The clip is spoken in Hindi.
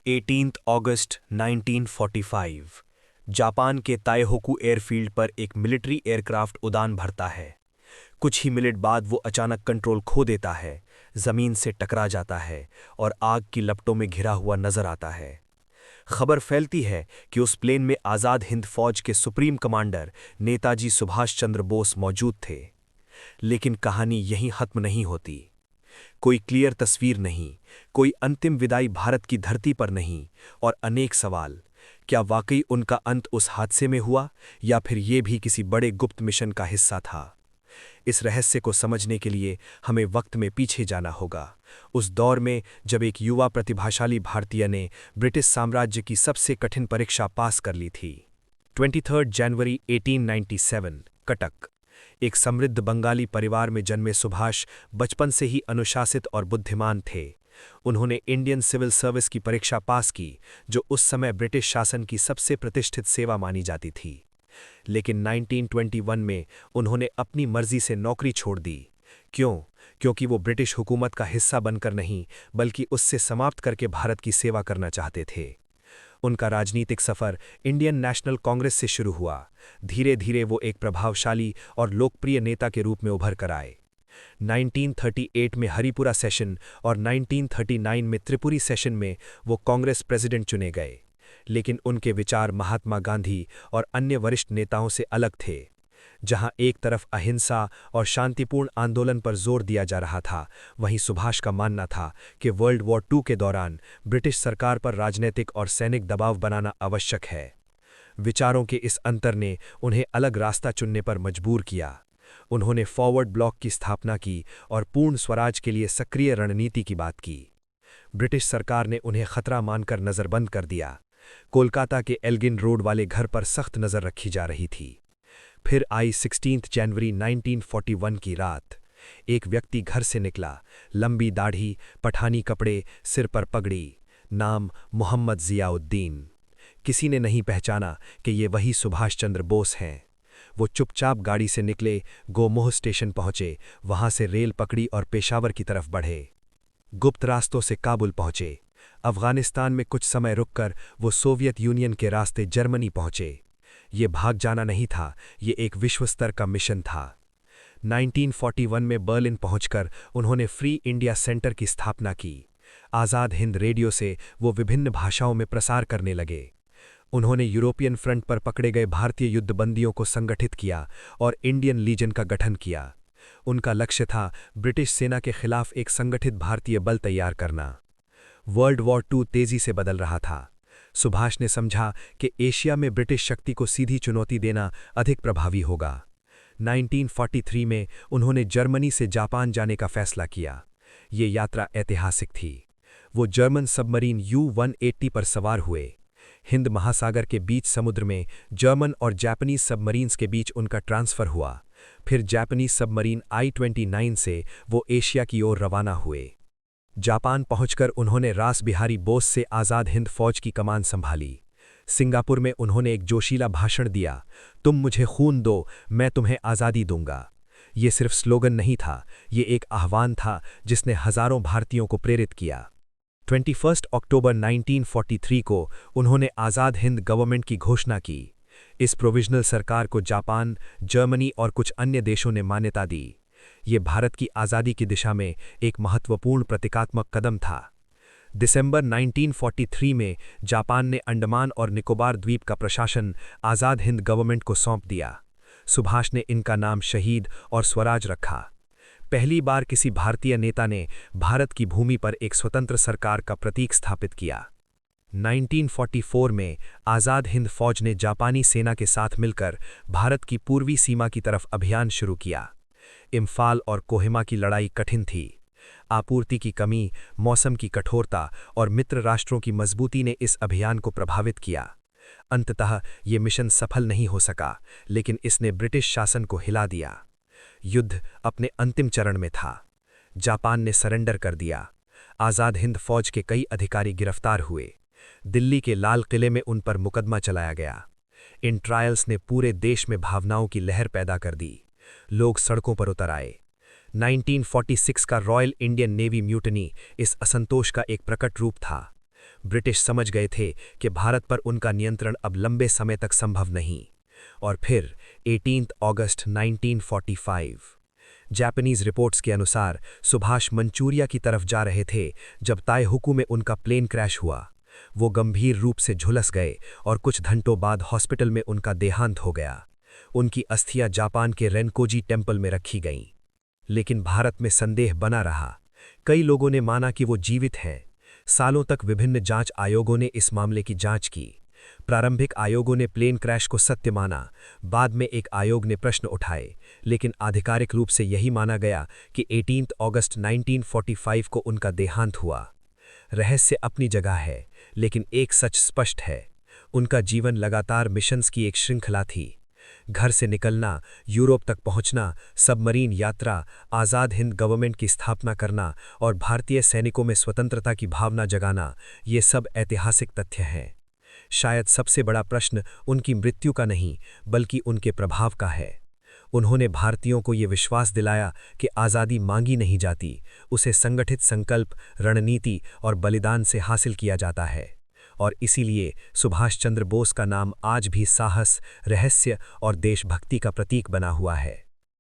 18 अगस्त 1945 जापान के ताएहोकू एयरफील्ड पर एक मिलिट्री एयरक्राफ्ट उड़ान भरता है। कुछ ही मिनट बाद वो अचानक कंट्रोल खो देता है, जमीन से टकरा जाता है और आग की लपटों में घिरा हुआ नजर आता है। खबर फैलती है कि उस प्लेन में आज़ाद हिंद फौज के सुप्रीम कमांडर नेताजी सुभाष चंद्र बोस मौजूद थे। लेकिन कहानी यहीं खत्म नहीं होती। कोई क्लियर तस्वीर नहीं, कोई अंतिम विदाई भारत की धरती पर नहीं, और अनेक सवाल। क्या वाकई उनका अंत उस हादसे में हुआ, या फिर ये भी किसी बड़े गुप्त मिशन का हिस्सा था? इस रहस्य को समझने के लिए हमें वक्त में पीछे जाना होगा, उस दौर में जब एक युवा प्रतिभाशाली भारतीय ने ब्रिटिश साम्राज्य की सबसे कठिन परीक्षा पास कर ली थी। 23 जनवरी 1897, कटक। एक समृद्ध बंगाली परिवार में जन्मे सुभाष बचपन से ही अनुशासित और बुद्धिमान थे। उन्होंने इंडियन सिविल सर्विस की परीक्षा पास की, जो उस समय ब्रिटिश शासन की सबसे प्रतिष्ठित सेवा मानी जाती थी। लेकिन 1921 में उन्होंने अपनी मर्जी से नौकरी छोड़ दी। क्यों? क्योंकि वो ब्रिटिश हुकूमत का हिस्सा बनकर नहीं, बल्कि उससे समाप्त करके भारत की सेवा करना चाहते थे। उनका राजनीतिक सफर इंडियन नेशनल कांग्रेस से शुरू हुआ। धीरे धीरे वो एक प्रभावशाली और लोकप्रिय नेता के रूप में उभर कर आए। 1938 में हरिपुरा सेशन और 1939 में त्रिपुरी सेशन में वो कांग्रेस प्रेसिडेंट चुने गए। लेकिन उनके विचार महात्मा गांधी और अन्य वरिष्ठ नेताओं से अलग थे। जहां एक तरफ अहिंसा और शांतिपूर्ण आंदोलन पर जोर दिया जा रहा था, वहीं सुभाष का मानना था कि वर्ल्ड वॉर II के दौरान ब्रिटिश सरकार पर राजनीतिक और सैनिक दबाव बनाना आवश्यक है। विचारों के इस अंतर ने उन्हें अलग रास्ता चुनने पर मजबूर किया। उन्होंने फॉरवर्ड ब्लॉक की स्थापना की और पूर्ण स्वराज के लिए सक्रिय रणनीति की बात की। ब्रिटिश सरकार ने उन्हें खतरा मानकर नज़रबंद कर दिया। कोलकाता के एल्गिन रोड वाले घर पर सख्त नज़र रखी जा रही थी। फिर आई 16 जनवरी 1941 की रात। एक व्यक्ति घर से निकला, लंबी दाढ़ी, पठानी कपड़े, सिर पर पगड़ी। नाम मोहम्मद जियाउद्दीन। किसी ने नहीं पहचाना कि ये वही सुभाष चंद्र बोस हैं। वो चुपचाप गाड़ी से निकले, गोमोह स्टेशन पहुंचे, वहां से रेल पकड़ी और पेशावर की तरफ बढ़े। गुप्त रास्तों से काबुल पहुंचे। अफगानिस्तान में कुछ समय रुककर वो सोवियत यूनियन के रास्ते जर्मनी पहुंचे। ये भाग जाना नहीं था, ये एक विश्व स्तर का मिशन था। 1941 में बर्लिन पहुंचकर उन्होंने फ्री इंडिया सेंटर की स्थापना की। आज़ाद हिंद रेडियो से वो विभिन्न भाषाओं में प्रसार करने लगे। उन्होंने यूरोपियन फ्रंट पर पकड़े गए भारतीय युद्धबंदियों को संगठित किया और इंडियन लीजन का गठन किया। उनका लक्ष्य था ब्रिटिश सेना के खिलाफ एक संगठित भारतीय बल तैयार करना। वर्ल्ड वॉर II तेजी से बदल रहा था। सुभाष ने समझा कि एशिया में ब्रिटिश शक्ति को सीधी चुनौती देना अधिक प्रभावी होगा। 1943 में उन्होंने जर्मनी से जापान जाने का फैसला किया। ये यात्रा ऐतिहासिक थी। वो जर्मन सबमरीन U-180 पर सवार हुए। हिंद महासागर के बीच समुद्र में जर्मन और जापानीज सबमरीन्स के बीच उनका ट्रांसफर हुआ। फिर जापानीज सबमरीन I-29 से वो एशिया की ओर रवाना हुए। जापान पहुंचकर उन्होंने रास बिहारी बोस से आज़ाद हिंद फौज की कमान संभाली। सिंगापुर में उन्होंने एक जोशीला भाषण दिया, तुम मुझे खून दो, मैं तुम्हें आज़ादी दूंगा। ये सिर्फ स्लोगन नहीं था, ये एक आह्वान था जिसने हजारों भारतीयों को प्रेरित किया। 21 अक्टूबर 1943 को उन्होंने आज़ाद हिंद गवर्नमेंट की घोषणा की। इस प्रोविजनल सरकार को जापान, जर्मनी और कुछ अन्य देशों ने मान्यता दी। ये भारत की आज़ादी की दिशा में एक महत्वपूर्ण प्रतीकात्मक कदम था। दिसंबर 1943 में जापान ने अंडमान और निकोबार द्वीप का प्रशासन आज़ाद हिंद गवर्नमेंट को सौंप दिया। सुभाष ने इनका नाम शहीद और स्वराज रखा। पहली बार किसी भारतीय नेता ने भारत की भूमि पर एक स्वतंत्र सरकार का प्रतीक स्थापित किया। 1944 में आज़ाद हिंद फौज ने जापानी सेना के साथ मिलकर भारत की पूर्वी सीमा की तरफ अभियान शुरू किया। इम्फाल और कोहिमा की लड़ाई कठिन थी। आपूर्ति की कमी, मौसम की कठोरता और मित्र राष्ट्रों की मजबूती ने इस अभियान को प्रभावित किया। अंततः ये मिशन सफल नहीं हो सका, लेकिन इसने ब्रिटिश शासन को हिला दिया। युद्ध अपने अंतिम चरण में था। जापान ने सरेंडर कर दिया। आज़ाद हिंद फौज के कई अधिकारी गिरफ्तार हुए। दिल्ली के लाल किले में उन पर मुकदमा चलाया गया। इन ट्रायल्स ने पूरे देश में भावनाओं की लहर पैदा कर दी। लोग सड़कों पर उतर आए। 1946 का रॉयल इंडियन नेवी म्यूटनी इस असंतोष का एक प्रकट रूप था। ब्रिटिश समझ गए थे कि भारत पर उनका नियंत्रण अब लंबे समय तक संभव नहीं। और फिर 18 अगस्त 1945 जापानीज रिपोर्ट्स के अनुसार सुभाष मंचूरिया की तरफ जा रहे थे जब ताइहुकु में उनका प्लेन क्रैश हुआ। वो गंभीर रूप से झुलस गए और कुछ घंटों बाद हॉस्पिटल में उनका देहांत हो गया। उनकी अस्थियां जापान के रेनकोजी टेम्पल में रखी गईं। लेकिन भारत में संदेह बना रहा। कई लोगों ने माना कि वो जीवित हैं। सालों तक विभिन्न जांच आयोगों ने इस मामले की जांच की। प्रारंभिक आयोगों ने प्लेन क्रैश को सत्य माना, बाद में एक आयोग ने प्रश्न उठाए, लेकिन आधिकारिक रूप से यही माना गया कि 18 अगस्त 1945 को उनका देहांत हुआ। रहस्य अपनी जगह है, लेकिन एक सच स्पष्ट है, उनका जीवन लगातार मिशंस की एक श्रृंखला थी। घर से निकलना, यूरोप तक पहुंचना, सबमरीन यात्रा, आज़ाद हिंद गवर्नमेंट की स्थापना करना और भारतीय सैनिकों में स्वतंत्रता की भावना जगाना, ये सब ऐतिहासिक तथ्य हैं। शायद सबसे बड़ा प्रश्न उनकी मृत्यु का नहीं, बल्कि उनके प्रभाव का है। उन्होंने भारतीयों को ये विश्वास दिलाया कि आज़ादी मांगी नहीं जाती, उसे संगठित संकल्प, रणनीति और बलिदान से हासिल किया जाता है। और इसीलिए सुभाष चंद्र बोस का नाम आज भी साहस, रहस्य और देशभक्ति का प्रतीक बना हुआ है।